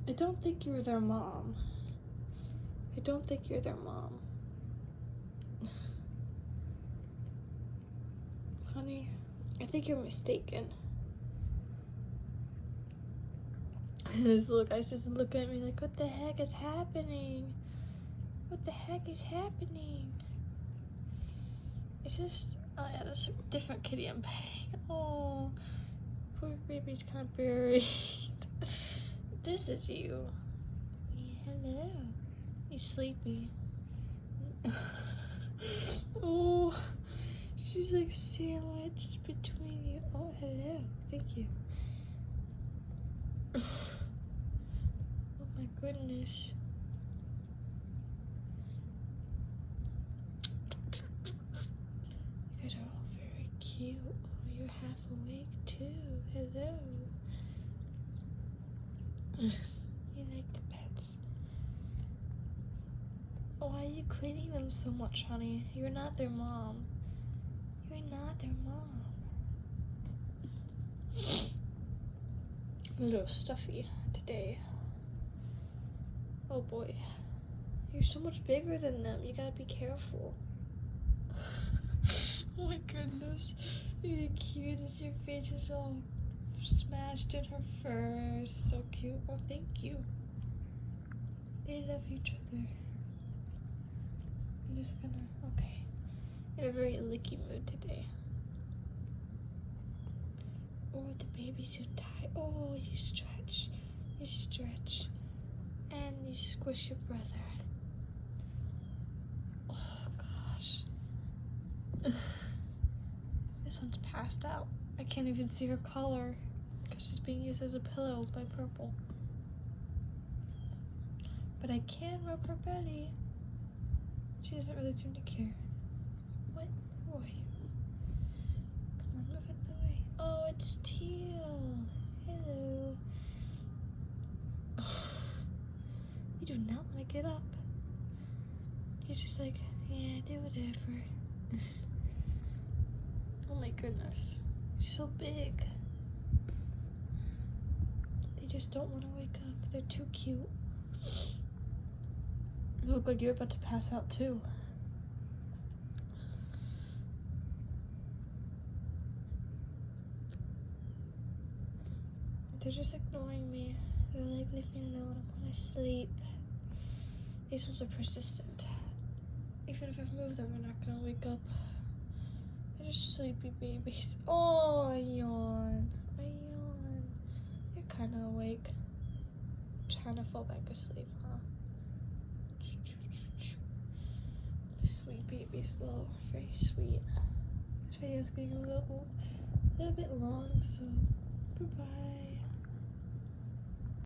I don't think you're their mom. I don't think you're their mom. Honey, I think you're mistaken. This little guy's just looking at me like, what the heck is happening? What the heck is happening? It's just, oh yeah, there's a different kitty I'm petting. Oh, poor baby's kind of buried. This is you. Yeah, hello. You sleepy? Oh, she's like sandwiched between you. Oh, hello. Thank you. Oh my goodness. You guys are all very cute. Oh, you're half awake too. Hello. You like the pets. Why are you cleaning them so much, honey? You're not their mom. You're not their mom. I'm a little stuffy today. Oh boy. You're so much bigger than them. You gotta be careful. Oh my goodness. You're the cutest. Your face is all smashed in her fur. So cute. Oh, thank you. They love each other. I'm just gonna, okay. In a very licky mood today. Oh, the baby's so tired. Oh, you stretch. You stretch. And you squish your brother. Oh, gosh. This one's passed out. I can't even see her collar because she's being used as a pillow by Purple. But I can rub her belly. She doesn't really seem to care. What? Who are you? Come on, move it the way. Oh, it's Teal. Hello. Oh, you do not want to get up. He's just like, yeah, do whatever. Oh my goodness. You're so big. They just don't want to wake up. They're too cute. You look like you're about to pass out too. They're just ignoring me. They're like, leave me alone, I want to sleep. These ones are persistent. Even if I move them, they're not gonna wake up. They're just sleepy babies. Oh, I yawn. I yawn. You're kind of awake. Trying to fall back asleep, huh? Sweet babies, though. Very sweet. This video is getting a little bit long, so bye-bye.